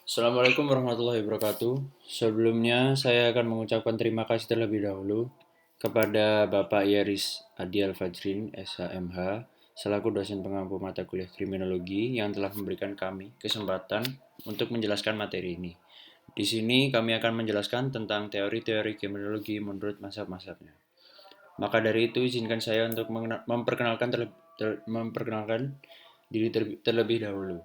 Assalamualaikum warahmatullahi wabarakatuh. Sebelumnya, saya akan mengucapkan terima kasih terlebih dahulu kepada Bapak Yaris Adi Al-Fajrin, SHMH, selaku dosen pengampu mata kuliah kriminologi yang telah memberikan kami kesempatan untuk menjelaskan materi ini. Di sini kami akan menjelaskan tentang teori-teori kriminologi menurut mazhab-mazhabnya. Maka dari itu, izinkan saya untuk memperkenalkan diri terlebih dahulu.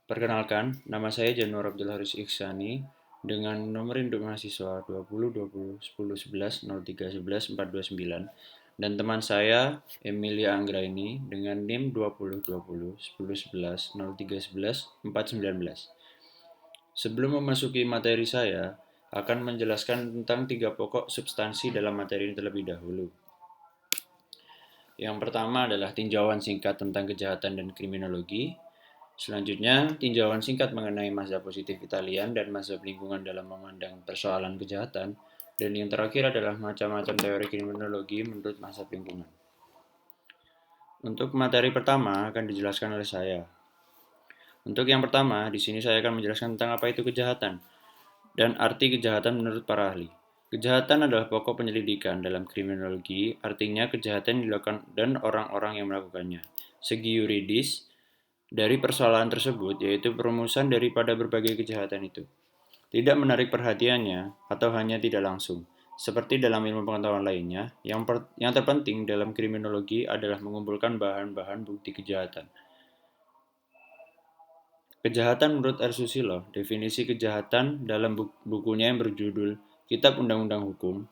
Perkenalkan, nama saya Januar Abdul Haris Ikhsani dengan nomor induk mahasiswa 20 20 10 11 03 11 429 dan teman saya Emilia Anggraini dengan NIM 20 20 10 11 03 11 419. Sebelum memasuki materi saya akan menjelaskan tentang tiga pokok substansi dalam materi ini terlebih dahulu. Yang pertama adalah tinjauan singkat tentang kejahatan dan kriminologi. Selanjutnya, tinjauan singkat mengenai mazhab positif Italian dan mazhab lingkungan dalam memandang persoalan kejahatan. Dan yang terakhir adalah macam-macam teori kriminologi menurut mazhab lingkungan. Untuk materi pertama akan dijelaskan oleh saya. Untuk yang pertama, di sini saya akan menjelaskan tentang apa itu kejahatan dan arti kejahatan menurut para ahli. Kejahatan adalah pokok penyelidikan dalam kriminologi, artinya kejahatan yang dilakukan dan orang-orang yang melakukannya. Segi yuridis, dari persoalan tersebut, yaitu perumusan daripada berbagai kejahatan itu. Tidak menarik perhatiannya atau hanya tidak langsung. Seperti dalam ilmu pengetahuan lainnya, yang terpenting dalam kriminologi adalah mengumpulkan bahan-bahan bukti kejahatan. Kejahatan menurut R. Susilo, definisi kejahatan dalam bukunya yang berjudul Kitab Undang-Undang Hukum,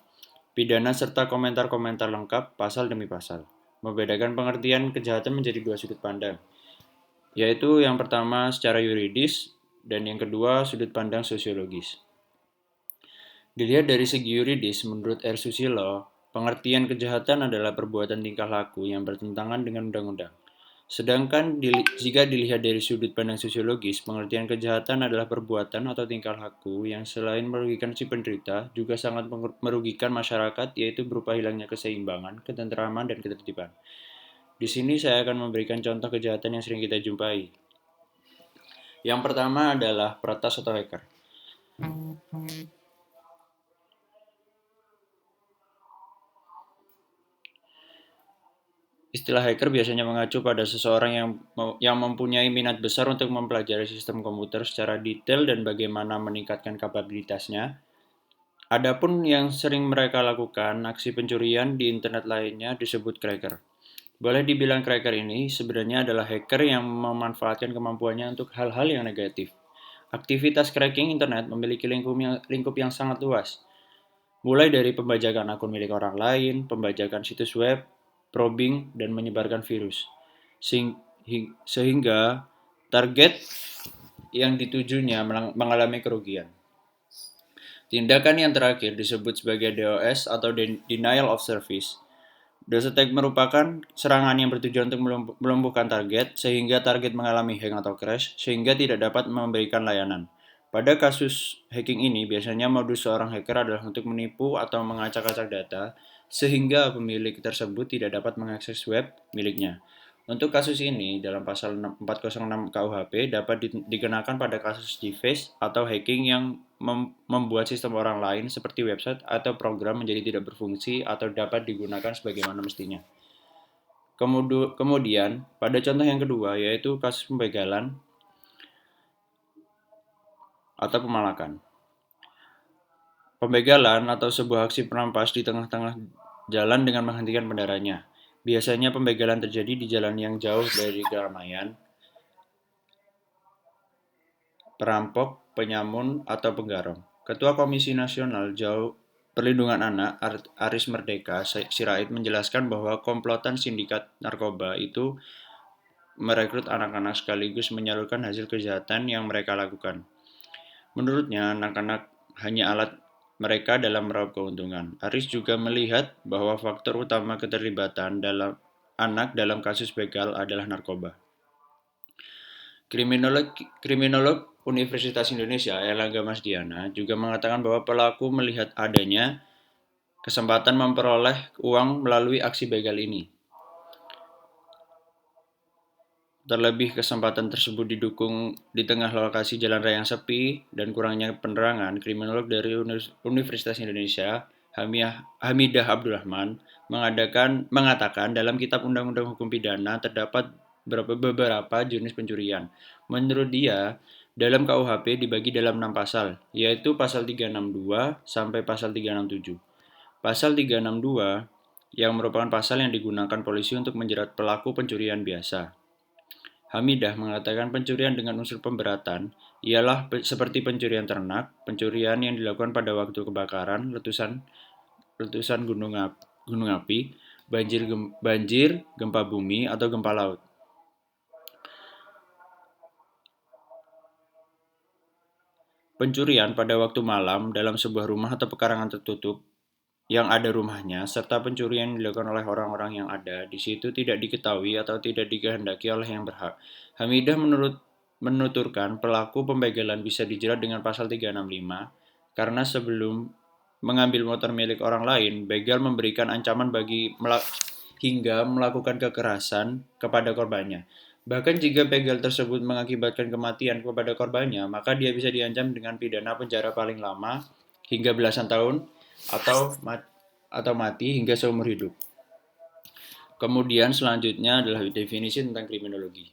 pidana serta komentar-komentar lengkap pasal demi pasal. Membedakan pengertian kejahatan menjadi dua sudut pandang, yaitu yang pertama secara yuridis dan yang kedua sudut pandang sosiologis. Dilihat dari segi yuridis, menurut R. Susilo, pengertian kejahatan adalah perbuatan tingkah laku yang bertentangan dengan undang-undang. Sedangkan jika dilihat dari sudut pandang sosiologis, pengertian kejahatan adalah perbuatan atau tingkah laku yang selain merugikan si penderita, juga sangat merugikan masyarakat, yaitu berupa hilangnya keseimbangan, ketentraman, dan ketertiban. Di sini saya akan memberikan contoh kejahatan yang sering kita jumpai. Yang pertama adalah peretas atau hacker. Istilah hacker biasanya mengacu pada seseorang yang mempunyai minat besar untuk mempelajari sistem komputer secara detail dan bagaimana meningkatkan kapabilitasnya. Adapun yang sering mereka lakukan, aksi pencurian di internet lainnya disebut cracker. Boleh dibilang cracker ini sebenarnya adalah hacker yang memanfaatkan kemampuannya untuk hal-hal yang negatif. Aktivitas cracking internet memiliki lingkup yang sangat luas, mulai dari pembajakan akun milik orang lain, pembajakan situs web, probing, dan menyebarkan virus. Sehingga target yang ditujunya mengalami kerugian. Tindakan yang terakhir disebut sebagai DOS atau Denial of Service. DOS attack merupakan serangan yang bertujuan untuk melumpuhkan target sehingga target mengalami hang atau crash sehingga tidak dapat memberikan layanan. Pada kasus hacking ini, biasanya modus seorang hacker adalah untuk menipu atau mengacak-acak data sehingga pemilik tersebut tidak dapat mengakses web miliknya. Untuk kasus ini, dalam pasal 406 KUHP dapat dikenakan pada kasus device atau hacking yang membuat sistem orang lain seperti website atau program menjadi tidak berfungsi atau dapat digunakan sebagaimana mestinya. Kemudian, pada contoh yang kedua yaitu kasus pembegalan atau pemalakan. Pembegalan atau sebuah aksi perampas di tengah-tengah jalan dengan menghentikan kendaraannya. Biasanya pembegalan terjadi di jalan yang jauh dari keramaian. Perampok, penyamun, atau penggarong. Ketua Komisi Nasional Perlindungan Anak Aris Merdeka Sirait menjelaskan bahwa komplotan sindikat narkoba itu merekrut anak-anak sekaligus menyalurkan hasil kejahatan yang mereka lakukan. Menurutnya, anak-anak hanya alat mereka dalam meraup keuntungan. Aris juga melihat bahwa faktor utama keterlibatan dalam anak dalam kasus begal adalah narkoba. Kriminolog Universitas Indonesia, Erlangga Masdiana, juga mengatakan bahwa pelaku melihat adanya kesempatan memperoleh uang melalui aksi begal ini. Terlebih kesempatan tersebut didukung di tengah lokasi jalan raya yang sepi dan kurangnya penerangan, kriminolog dari Universitas Indonesia, Hamidah Abdurrahman, mengatakan dalam Kitab Undang-Undang Hukum Pidana terdapat beberapa jenis pencurian. Menurut dia, dalam KUHP dibagi dalam 6 pasal, yaitu pasal 362 sampai pasal 367. Pasal 362 yang merupakan pasal yang digunakan polisi untuk menjerat pelaku pencurian biasa. Hamidah mengatakan pencurian dengan unsur pemberatan ialah seperti pencurian ternak, pencurian yang dilakukan pada waktu kebakaran, letusan gunung api, banjir, gempa bumi, atau gempa laut. Pencurian pada waktu malam dalam sebuah rumah atau pekarangan tertutup yang ada rumahnya, serta pencurian yang dilakukan oleh orang-orang yang ada di situ tidak diketahui atau tidak dikehendaki oleh yang berhak. Hamidah menuturkan pelaku pembegalan bisa dijerat dengan pasal 365 karena sebelum mengambil motor milik orang lain, begal memberikan ancaman hingga melakukan kekerasan kepada korbannya. Bahkan jika begal tersebut mengakibatkan kematian kepada korbannya, maka dia bisa diancam dengan pidana penjara paling lama hingga belasan tahun atau mati hingga seumur hidup. Kemudian selanjutnya adalah definisi tentang kriminologi.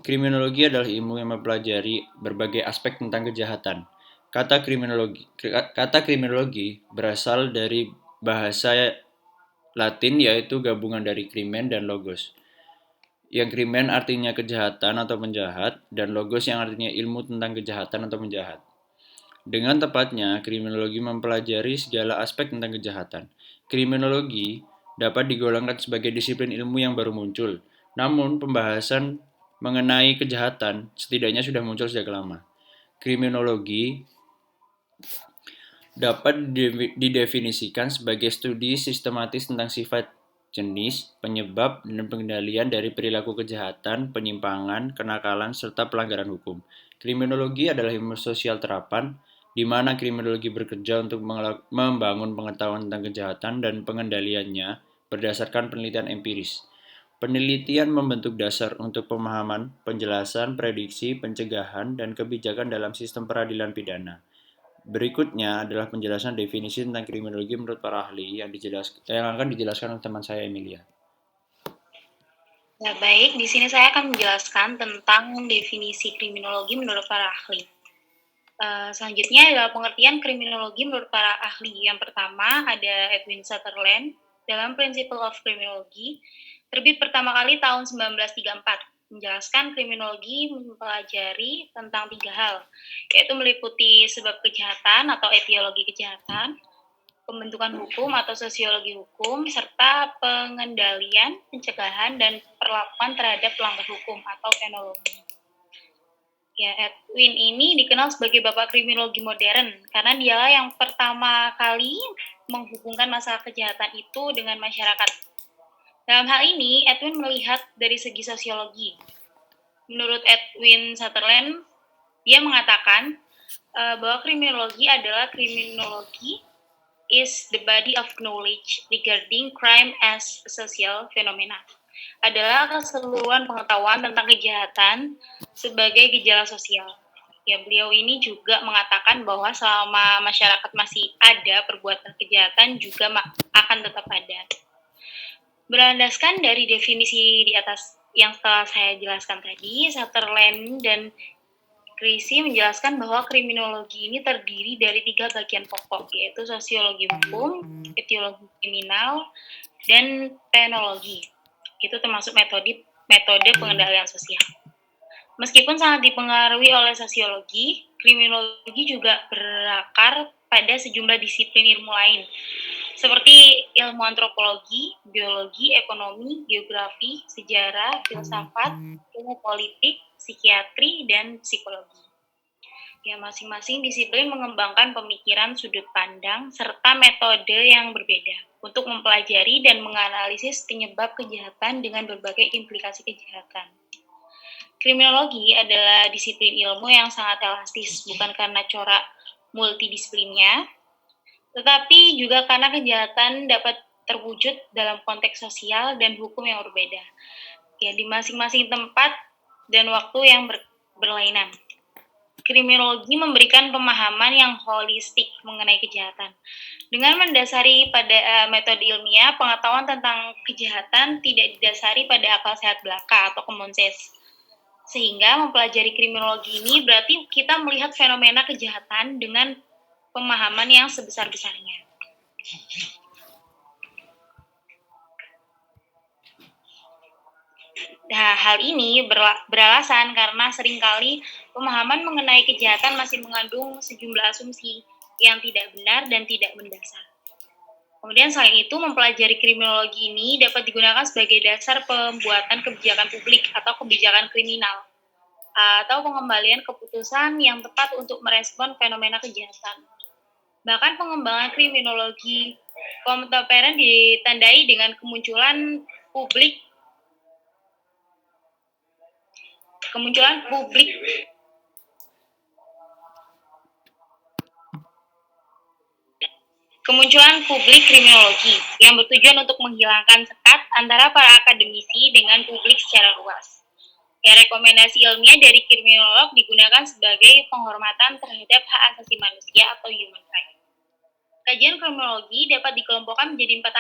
Kriminologi adalah ilmu yang mempelajari berbagai aspek tentang kejahatan. Kata kriminologi berasal dari bahasa Latin yaitu gabungan dari krimen dan logos. Yang krimen artinya kejahatan atau penjahat, dan logos yang artinya ilmu tentang kejahatan atau penjahat. Dengan tepatnya, kriminologi mempelajari segala aspek tentang kejahatan. Kriminologi dapat digolongkan sebagai disiplin ilmu yang baru muncul, namun pembahasan mengenai kejahatan setidaknya sudah muncul sejak lama. Kriminologi dapat didefinisikan sebagai studi sistematis tentang sifat, jenis, penyebab, dan pengendalian dari perilaku kejahatan, penyimpangan, kenakalan, serta pelanggaran hukum. Kriminologi adalah ilmu sosial terapan, di mana kriminologi bekerja untuk membangun pengetahuan tentang kejahatan dan pengendaliannya berdasarkan penelitian empiris. Penelitian membentuk dasar untuk pemahaman, penjelasan, prediksi, pencegahan, dan kebijakan dalam sistem peradilan pidana. Berikutnya adalah penjelasan definisi tentang kriminologi menurut para ahli yang akan dijelaskan oleh teman saya Emilia. Ya, baik. Di sini saya akan menjelaskan tentang definisi kriminologi menurut para ahli. Selanjutnya adalah pengertian kriminologi menurut para ahli. Yang pertama ada Edwin Sutherland dalam Principle of Criminology, terbit pertama kali tahun 1934. Menjelaskan kriminologi mempelajari tentang 3 hal, yaitu meliputi sebab kejahatan atau etiologi kejahatan, pembentukan hukum atau sosiologi hukum, serta pengendalian, pencegahan, dan perlakuan terhadap pelanggar hukum atau penologi. Ya, Edwin ini dikenal sebagai bapak kriminologi modern karena dialah yang pertama kali menghubungkan masalah kejahatan itu dengan masyarakat. Dalam hal ini, Edwin melihat dari segi sosiologi. Menurut Edwin Sutherland, dia mengatakan bahwa kriminologi adalah kriminologi is the body of knowledge regarding crime as a social phenomena. Adalah keseluruhan pengetahuan tentang kejahatan sebagai gejala sosial. Ya, beliau ini juga mengatakan bahwa selama masyarakat masih ada perbuatan kejahatan juga akan tetap ada. Berlandaskan dari definisi di atas yang telah saya jelaskan tadi, Sutherland dan Krisi menjelaskan bahwa kriminologi ini terdiri dari 3 bagian pokok, yaitu sosiologi hukum, etiologi kriminal, dan penologi. Itu termasuk metode pengendalian sosial. Meskipun sangat dipengaruhi oleh sosiologi, kriminologi juga berakar pada sejumlah disiplin ilmu lain, seperti ilmu antropologi, biologi, ekonomi, geografi, sejarah, filsafat, ilmu politik, psikiatri, dan psikologi. Ya, masing-masing disiplin mengembangkan pemikiran, sudut pandang, serta metode yang berbeda untuk mempelajari dan menganalisis penyebab kejahatan dengan berbagai implikasi kejahatan. Kriminologi adalah disiplin ilmu yang sangat elastis, bukan karena corak multidisiplinnya, tetapi juga karena kejahatan dapat terwujud dalam konteks sosial dan hukum yang berbeda. ya di masing-masing tempat dan waktu yang berlainan. Kriminologi memberikan pemahaman yang holistik mengenai kejahatan. Dengan mendasari pada metode ilmiah, pengetahuan tentang kejahatan tidak didasari pada akal sehat belaka atau common sense. Sehingga mempelajari kriminologi ini berarti kita melihat fenomena kejahatan dengan pemahaman yang sebesar-besarnya. Nah, hal ini beralasan karena seringkali pemahaman mengenai kejahatan masih mengandung sejumlah asumsi yang tidak benar dan tidak mendasar. Kemudian selain itu, mempelajari kriminologi ini dapat digunakan sebagai dasar pembuatan kebijakan publik atau kebijakan kriminal, atau pengembalian keputusan yang tepat untuk merespon fenomena kejahatan. Bahkan pengembangan kriminologi kontemporer ditandai dengan kemunculan publik kriminologi yang bertujuan untuk menghilangkan sekat antara para akademisi dengan publik secara luas. Ya, rekomendasi ilmiah dari kriminolog digunakan sebagai penghormatan terhadap hak asasi manusia atau human rights. Kajian kriminologi dapat dikelompokkan menjadi 4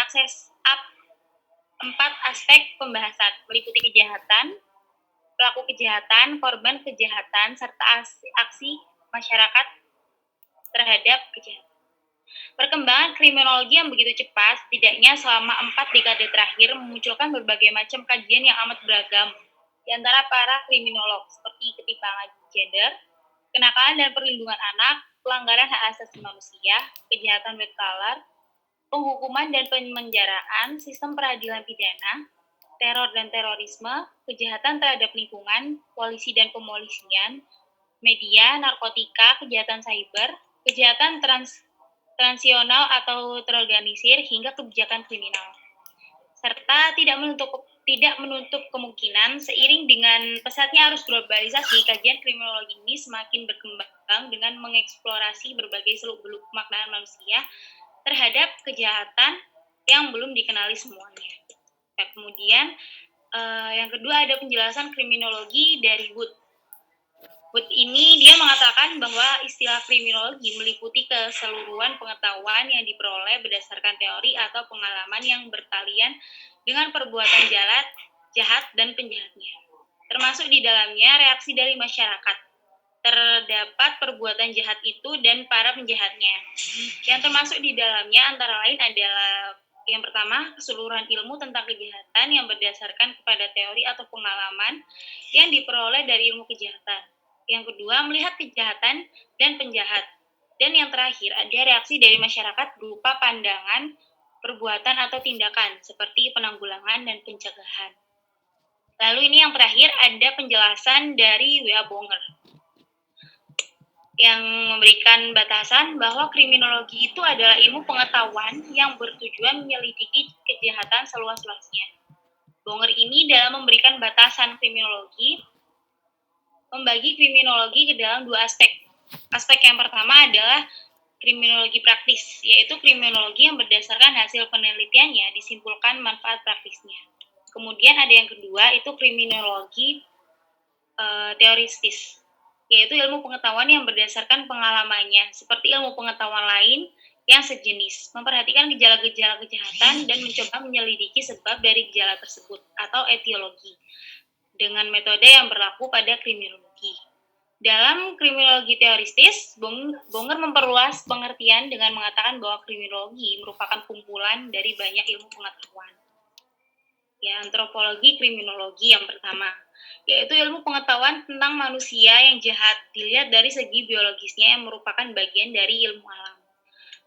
aspek pembahasan, meliputi kejahatan, pelaku kejahatan, korban kejahatan, serta aksi masyarakat terhadap kejahatan. Perkembangan kriminologi yang begitu cepat, setidaknya selama 4 dekade terakhir, memunculkan berbagai macam kajian yang amat beragam di antara para kriminolog, seperti ketimpangan gender, kenakalan dan perlindungan anak, pelanggaran hak asasi manusia, kejahatan white collar, penghukuman dan pemenjaraan, sistem peradilan pidana, teror dan terorisme, kejahatan terhadap lingkungan, polisi dan pemolisian, media, narkotika, kejahatan cyber, kejahatan transnasional atau terorganisir, hingga kebijakan kriminal. Serta tidak menutup kemungkinan seiring dengan pesatnya arus globalisasi, kajian kriminologi ini semakin berkembang dengan mengeksplorasi berbagai seluk-beluk pemaknaan manusia terhadap kejahatan yang belum dikenali semuanya. Nah, kemudian yang kedua ada penjelasan kriminologi dari Wood. Wood ini dia mengatakan bahwa istilah kriminologi meliputi keseluruhan pengetahuan yang diperoleh berdasarkan teori atau pengalaman yang bertalian dengan perbuatan jahat dan penjahatnya. Termasuk di dalamnya reaksi dari masyarakat terdapat perbuatan jahat itu dan para penjahatnya. Yang termasuk di dalamnya antara lain adalah yang pertama, keseluruhan ilmu tentang kejahatan yang berdasarkan kepada teori atau pengalaman yang diperoleh dari ilmu kejahatan. Yang kedua, melihat kejahatan dan penjahat. Dan yang terakhir, ada reaksi dari masyarakat berupa pandangan, perbuatan atau tindakan, seperti penanggulangan dan pencegahan. Lalu ini yang terakhir, ada penjelasan dari W.A. Bonger, yang memberikan batasan bahwa kriminologi itu adalah ilmu pengetahuan yang bertujuan menyelidiki kejahatan seluas-luasnya. Bonger ini dalam memberikan batasan kriminologi, membagi kriminologi ke dalam 2 aspek. Aspek yang pertama adalah kriminologi praktis, yaitu kriminologi yang berdasarkan hasil penelitiannya disimpulkan manfaat praktisnya. Kemudian ada yang kedua, itu kriminologi teoristis, yaitu ilmu pengetahuan yang berdasarkan pengalamannya, seperti ilmu pengetahuan lain yang sejenis, memperhatikan gejala-gejala kejahatan dan mencoba menyelidiki sebab dari gejala tersebut, atau etiologi, dengan metode yang berlaku pada kriminologi. Dalam kriminologi teoristis, Bonger memperluas pengertian dengan mengatakan bahwa kriminologi merupakan kumpulan dari banyak ilmu pengetahuan. Ya, antropologi kriminologi yang pertama, yaitu ilmu pengetahuan tentang manusia yang jahat dilihat dari segi biologisnya yang merupakan bagian dari ilmu alam.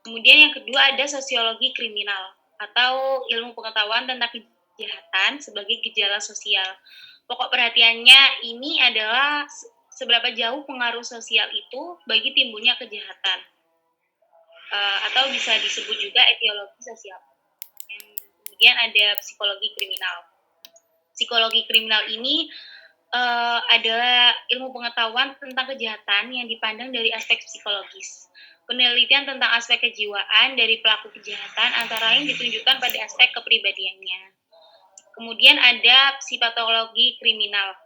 Kemudian yang kedua ada sosiologi kriminal atau ilmu pengetahuan tentang kejahatan sebagai gejala sosial. Pokok perhatiannya ini adalah seberapa jauh pengaruh sosial itu bagi timbulnya kejahatan, atau bisa disebut juga etiologi sosial. Kemudian ada psikologi kriminal. Psikologi kriminal ini adalah ilmu pengetahuan tentang kejahatan yang dipandang dari aspek psikologis. Penelitian tentang aspek kejiwaan dari pelaku kejahatan antara lain ditunjukkan pada aspek kepribadiannya. Kemudian ada psikopatologi kriminal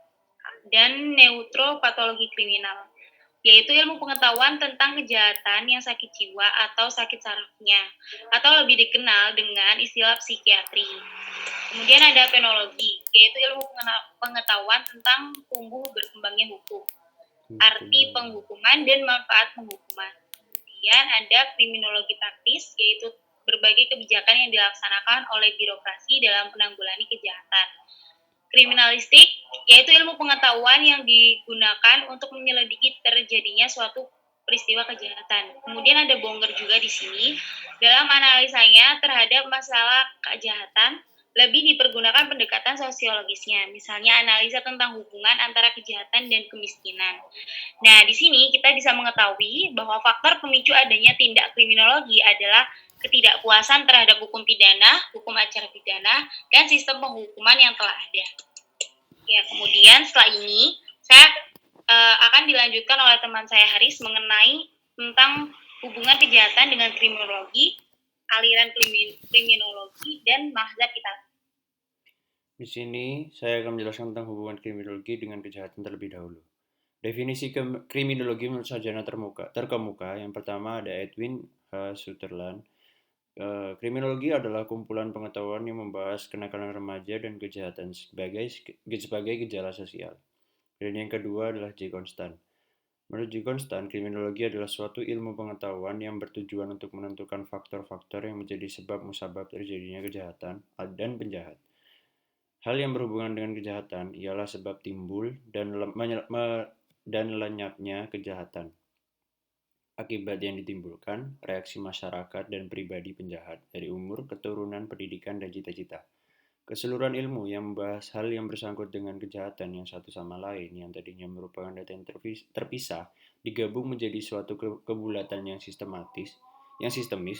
dan neutropatologi kriminal, yaitu ilmu pengetahuan tentang kejahatan yang sakit jiwa atau sakit sarafnya, atau lebih dikenal dengan istilah psikiatri. Kemudian ada penologi, yaitu ilmu pengetahuan tentang tumbuh berkembangnya hukum, arti penghukuman dan manfaat penghukuman. Kemudian ada kriminologi taktis, yaitu berbagai kebijakan yang dilaksanakan oleh birokrasi dalam menanggulangi kejahatan. Kriminalistik, yaitu ilmu pengetahuan yang digunakan untuk menyelidiki terjadinya suatu peristiwa kejahatan. Kemudian ada Bonger juga di sini. Dalam analisanya terhadap masalah kejahatan, lebih dipergunakan pendekatan sosiologisnya, misalnya analisa tentang hubungan antara kejahatan dan kemiskinan. Nah, di sini kita bisa mengetahui bahwa faktor pemicu adanya tindak kriminologi adalah ketidakpuasan terhadap hukum pidana, hukum acara pidana, dan sistem penghukuman yang telah ada. Ya, kemudian setelah ini saya akan dilanjutkan oleh teman saya Haris mengenai tentang hubungan kejahatan dengan kriminologi, aliran kriminologi, dan mazhab kita. Di sini saya akan menjelaskan tentang hubungan kriminologi dengan kejahatan terlebih dahulu. Definisi kriminologi menurut sarjana terkemuka. Yang pertama ada Edwin Sutherland. Kriminologi adalah kumpulan pengetahuan yang membahas kenakalan remaja dan kejahatan sebagai gejala sosial. Dan yang kedua adalah J. Constant. Menurut J. Constant, kriminologi adalah suatu ilmu pengetahuan yang bertujuan untuk menentukan faktor-faktor yang menjadi sebab musabab terjadinya kejahatan dan penjahat. Hal yang berhubungan dengan kejahatan ialah sebab timbul dan lenyapnya kejahatan, akibat yang ditimbulkan, reaksi masyarakat dan pribadi penjahat dari umur, keturunan, pendidikan, dan cita-cita. Keseluruhan ilmu yang membahas hal yang bersangkut dengan kejahatan yang satu sama lain yang tadinya merupakan data yang terpisah digabung menjadi suatu kebulatan yang sistemis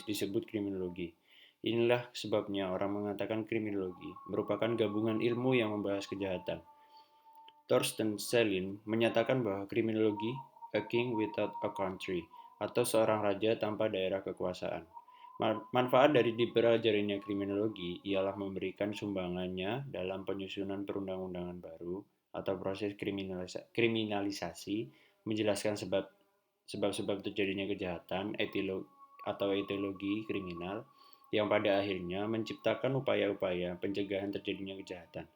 disebut kriminologi. Inilah sebabnya orang mengatakan kriminologi merupakan gabungan ilmu yang membahas kejahatan. Thorsten Selin menyatakan bahwa kriminologi a king without a country atau seorang raja tanpa daerah kekuasaan. Manfaat dari dipelajarinya kriminologi ialah memberikan sumbangannya dalam penyusunan perundang-undangan baru atau proses kriminalisasi, menjelaskan sebab-sebab terjadinya kejahatan, etiologi kriminal, yang pada akhirnya menciptakan upaya-upaya pencegahan terjadinya kejahatan.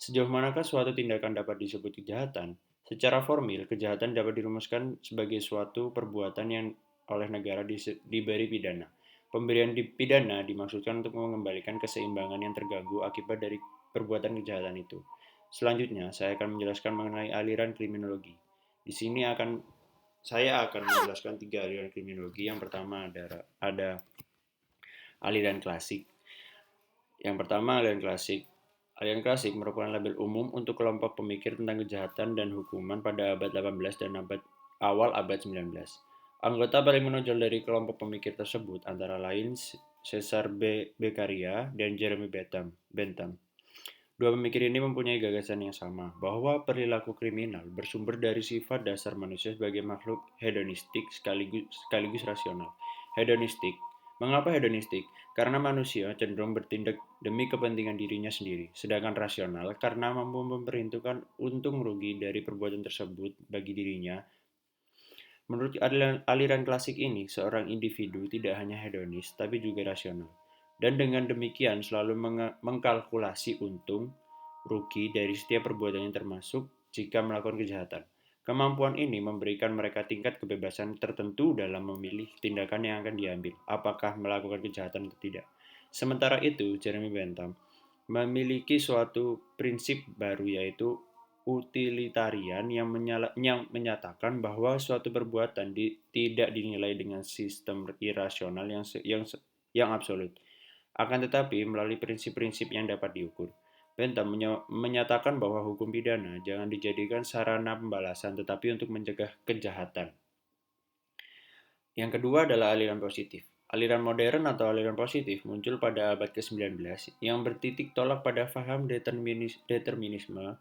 Sejauh manakah suatu tindakan dapat disebut kejahatan? Secara formil, kejahatan dapat dirumuskan sebagai suatu perbuatan yang oleh negara diberi pidana. Pemberian pidana dimaksudkan untuk mengembalikan keseimbangan yang terganggu akibat dari perbuatan kejahatan itu. Selanjutnya, saya akan menjelaskan mengenai aliran kriminologi. Di sini saya akan menjelaskan 3 aliran kriminologi. Yang pertama ada aliran klasik. Yang pertama, aliran klasik. Aliran klasik merupakan label umum untuk kelompok pemikir tentang kejahatan dan hukuman pada abad 18 dan awal abad 19. Anggota paling menonjol dari kelompok pemikir tersebut antara lain Cesar Beccaria dan Jeremy Bentham. Dua pemikir ini mempunyai gagasan yang sama, bahwa perilaku kriminal bersumber dari sifat dasar manusia sebagai makhluk hedonistik sekaligus rasional. Hedonistik. Mengapa hedonistik? Karena manusia cenderung bertindak demi kepentingan dirinya sendiri, sedangkan rasional karena mampu memperhitungkan untung rugi dari perbuatan tersebut bagi dirinya. Menurut aliran klasik ini, seorang individu tidak hanya hedonis, tapi juga rasional. Dan dengan demikian selalu mengkalkulasi untung, rugi dari setiap perbuatannya termasuk jika melakukan kejahatan. Kemampuan ini memberikan mereka tingkat kebebasan tertentu dalam memilih tindakan yang akan diambil, apakah melakukan kejahatan atau tidak. Sementara itu, Jeremy Bentham memiliki suatu prinsip baru yaitu utilitarian yang menyatakan bahwa suatu perbuatan tidak dinilai dengan sistem irasional yang absolut, akan tetapi melalui prinsip-prinsip yang dapat diukur. Bentham menyatakan bahwa hukum pidana jangan dijadikan sarana pembalasan tetapi untuk mencegah kejahatan. Yang kedua adalah aliran positif. Aliran modern atau aliran positif muncul pada abad ke-19 yang bertitik tolak pada faham determinisme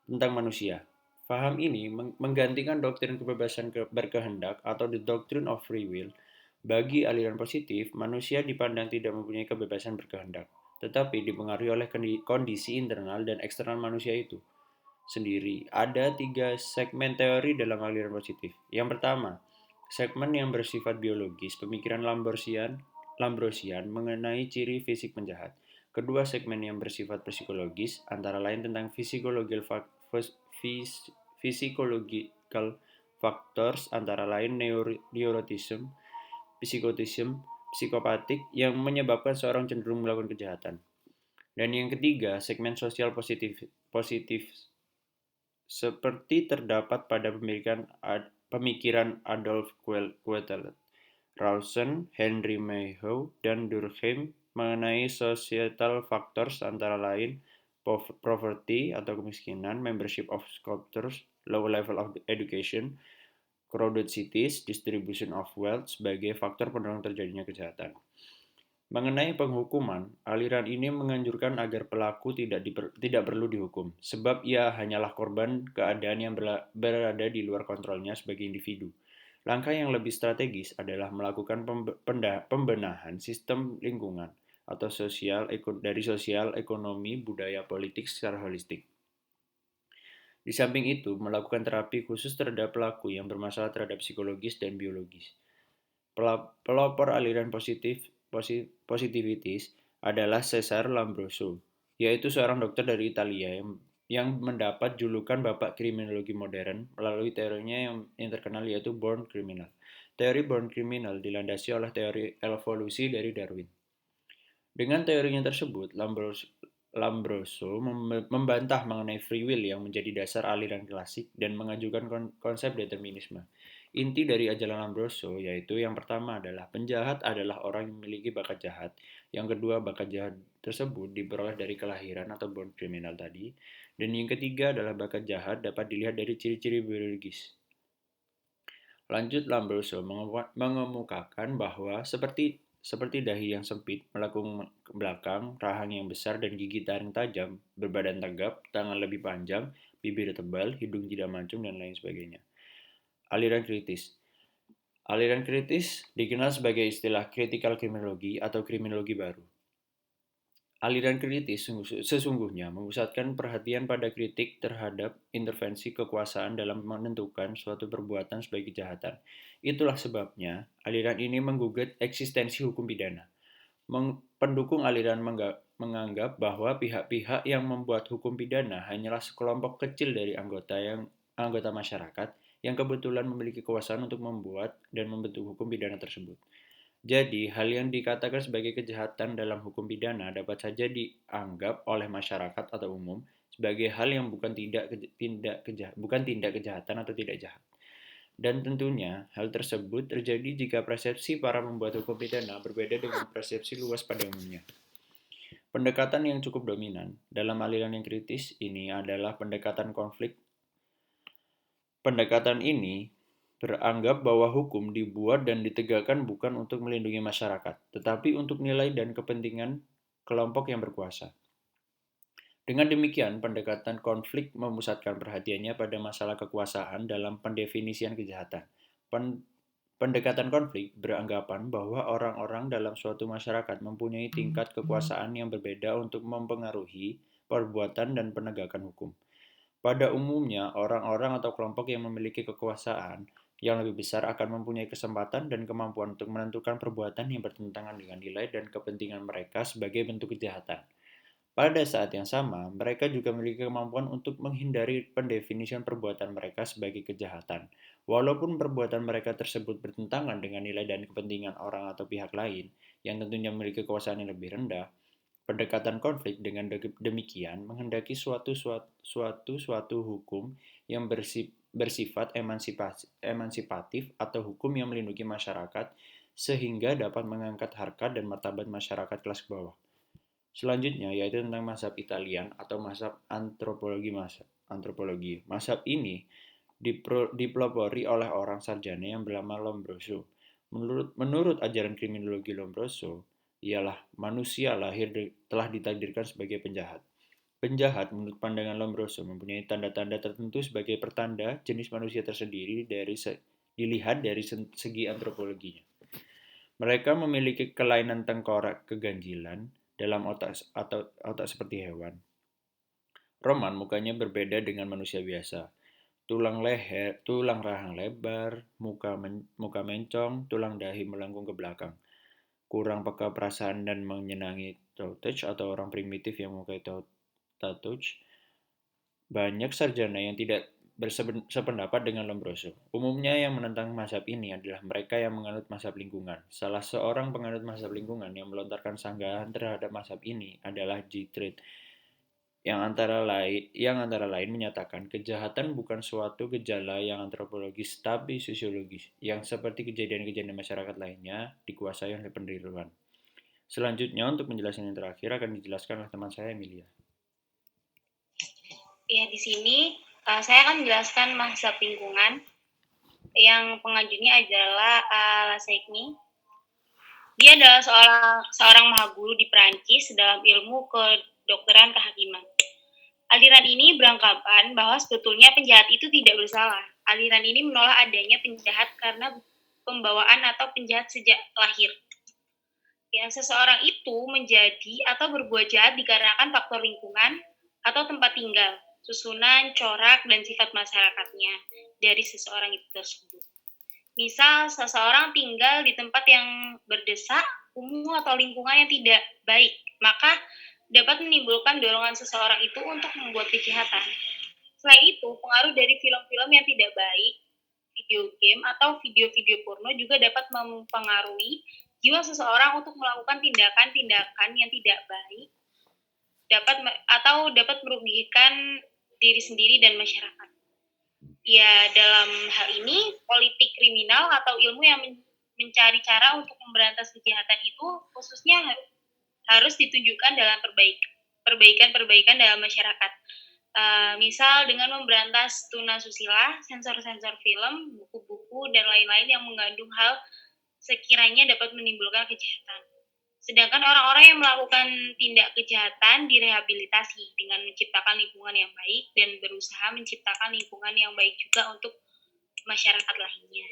tentang manusia. Faham ini menggantikan doktrin kebebasan berkehendak atau the doctrine of free will. Bagi aliran positif, manusia dipandang tidak mempunyai kebebasan berkehendak. tetapi dipengaruhi oleh kondisi internal dan eksternal manusia itu sendiri. Ada 3 segmen teori dalam aliran positif. Yang pertama, segmen yang bersifat biologis, pemikiran Lambrosian mengenai ciri fisik penjahat. Kedua, segmen yang bersifat psikologis, antara lain tentang physiological factors, antara lain neuroticism, psikotism, psikopatik yang menyebabkan seorang cenderung melakukan kejahatan. Dan yang ketiga, segmen sosial positif seperti terdapat pada pemikiran Adolf Quetelet, Rawson, Henry Mayhew, dan Durkheim mengenai societal factors antara lain poverty atau kemiskinan, membership of sculptors, low level of education, crowded cities, distribution of wealth sebagai faktor pendorong terjadinya kejahatan. Mengenai penghukuman, aliran ini menganjurkan agar pelaku tidak perlu dihukum, sebab ia hanyalah korban keadaan yang berada di luar kontrolnya sebagai individu. Langkah yang lebih strategis adalah melakukan pembenahan sistem lingkungan atau dari sosial, ekonomi, budaya, politik secara holistik. Di samping itu, melakukan terapi khusus terhadap pelaku yang bermasalah terhadap psikologis dan biologis. Pelopor aliran positivitis adalah Cesare Lombroso, yaitu seorang dokter dari Italia yang mendapat julukan Bapak Kriminologi Modern melalui teorinya yang terkenal yaitu Born Criminal. Teori Born Criminal dilandasi oleh teori evolusi dari Darwin. Dengan teorinya tersebut, Lombroso membantah mengenai free will yang menjadi dasar aliran klasik dan mengajukan konsep determinisme. Inti dari ajaran Lombroso yaitu yang pertama adalah penjahat adalah orang yang memiliki bakat jahat. Yang kedua, bakat jahat tersebut diperoleh dari kelahiran atau born criminal tadi. Dan yang ketiga adalah bakat jahat dapat dilihat dari ciri-ciri biologis. Lanjut, Lombroso mengemukakan bahwa seperti dahi yang sempit, melengkung ke belakang, rahang yang besar dan gigi taring tajam, berbadan tegap, tangan lebih panjang, bibir tebal, hidung tidak mancung dan lain sebagainya. Aliran kritis. Aliran kritis dikenal sebagai istilah critical criminology atau kriminologi baru. Aliran kritis sesungguhnya memusatkan perhatian pada kritik terhadap intervensi kekuasaan dalam menentukan suatu perbuatan sebagai kejahatan. Itulah sebabnya aliran ini menggugat eksistensi hukum pidana. Pendukung aliran menganggap bahwa pihak-pihak yang membuat hukum pidana hanyalah sekelompok kecil dari anggota masyarakat yang kebetulan memiliki kekuasaan untuk membuat dan membentuk hukum pidana tersebut. Jadi, hal yang dikatakan sebagai kejahatan dalam hukum pidana dapat saja dianggap oleh masyarakat atau umum sebagai hal yang bukan tindak kejahatan atau tidak jahat. Dan tentunya, hal tersebut terjadi jika persepsi para pembuat hukum pidana berbeda dengan persepsi luas pada umumnya. Pendekatan yang cukup dominan dalam aliran yang kritis ini adalah pendekatan konflik. Pendekatan ini beranggap bahwa hukum dibuat dan ditegakkan bukan untuk melindungi masyarakat, tetapi untuk nilai dan kepentingan kelompok yang berkuasa. Dengan demikian, pendekatan konflik memusatkan perhatiannya pada masalah kekuasaan dalam pendefinisian kejahatan. Pendekatan konflik beranggapan bahwa orang-orang dalam suatu masyarakat mempunyai tingkat kekuasaan yang berbeda untuk mempengaruhi perbuatan dan penegakan hukum. Pada umumnya, orang-orang atau kelompok yang memiliki kekuasaan yang lebih besar akan mempunyai kesempatan dan kemampuan untuk menentukan perbuatan yang bertentangan dengan nilai dan kepentingan mereka sebagai bentuk kejahatan. Pada saat yang sama, mereka juga memiliki kemampuan untuk menghindari pendefinisian perbuatan mereka sebagai kejahatan. Walaupun perbuatan mereka tersebut bertentangan dengan nilai dan kepentingan orang atau pihak lain yang tentunya memiliki kekuasaan yang lebih rendah, pendekatan konflik dengan demikian menghendaki suatu hukum yang bersifat emansipatif atau hukum yang melindungi masyarakat sehingga dapat mengangkat harkat dan martabat masyarakat kelas bawah. Selanjutnya yaitu tentang mazhab Italian atau mazhab antropologi. Mazhab ini dipelopori oleh orang sarjana yang bernama Lombroso. Menurut ajaran kriminologi Lombroso, ialah manusia telah ditakdirkan sebagai penjahat. Penjahat menurut pandangan Lombroso mempunyai tanda-tanda tertentu sebagai pertanda jenis manusia tersendiri dilihat dari segi antropologinya. Mereka memiliki kelainan tengkorak keganjilan, dalam otak atau otak seperti hewan. Roman mukanya berbeda dengan manusia biasa. Tulang rahang lebar, muka mencong, tulang dahi melengkung ke belakang. Kurang peka perasaan dan menyenangi touch atau orang primitif yang menyukai touch. Banyak sarjana yang tidak bersependapat dengan Lombroso. Umumnya yang menentang mazhab ini adalah mereka yang menganut mazhab lingkungan. Salah seorang penganut mazhab lingkungan yang melontarkan sanggahan terhadap mazhab ini adalah G. Trade, yang antara lain menyatakan kejahatan bukan suatu gejala yang antropologis tapi sosiologis, yang seperti kejadian-kejadian masyarakat lainnya dikuasai oleh pendirian. Selanjutnya, untuk penjelasan yang terakhir akan dijelaskan oleh teman saya, Emilia. Ya, di sini saya akan menjelaskan mazhab lingkungan yang pengajunya adalah Al-Segni. Dia adalah seorang mahaguru di Perancis dalam ilmu kedokteran kehakiman. Aliran ini beranggapan bahwa sebetulnya penjahat itu tidak bersalah. Aliran ini menolak adanya penjahat karena pembawaan atau penjahat sejak lahir. Ya, seseorang itu menjadi atau berbuat jahat dikarenakan faktor lingkungan atau tempat tinggal, susunan, corak, dan sifat masyarakatnya dari seseorang itu tersebut. Misal, seseorang tinggal di tempat yang berdesak, kumuh, atau lingkungan yang tidak baik, maka dapat menimbulkan dorongan seseorang itu untuk membuat kejahatan. Selain itu, pengaruh dari film-film yang tidak baik, video game, atau video-video porno juga dapat mempengaruhi jiwa seseorang untuk melakukan tindakan-tindakan yang tidak baik dapat merugikan diri sendiri dan masyarakat. Ya, dalam hal ini, politik kriminal atau ilmu yang mencari cara untuk memberantas kejahatan itu khususnya harus ditunjukkan dalam perbaikan-perbaikan dalam masyarakat. Misal dengan memberantas tunasusila, sensor-sensor film, buku-buku, dan lain-lain yang mengandung hal sekiranya dapat menimbulkan kejahatan. Sedangkan orang-orang yang melakukan tindak kejahatan direhabilitasi dengan menciptakan lingkungan yang baik dan berusaha menciptakan lingkungan yang baik juga untuk masyarakat lainnya.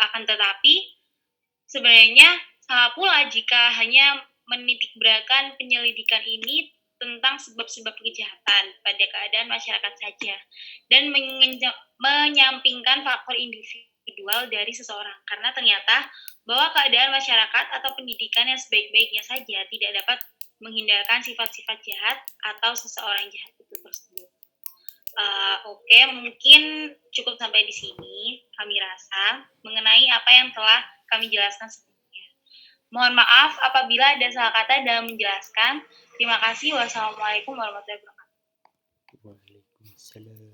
Akan tetapi, sebenarnya sama pula jika hanya menitikberatkan penyelidikan ini tentang sebab-sebab kejahatan pada keadaan masyarakat saja dan menyampingkan faktor individual dari seseorang, karena ternyata bahwa keadaan masyarakat atau pendidikan yang sebaik-baiknya saja tidak dapat menghindarkan sifat-sifat jahat atau seseorang jahat itu tersebut. Oke, mungkin cukup sampai di sini kami rasa mengenai apa yang telah kami jelaskan sebelumnya. Mohon maaf apabila ada salah kata dalam menjelaskan. Terima kasih. Wassalamualaikum warahmatullahi wabarakatuh. Waalaikumsalam.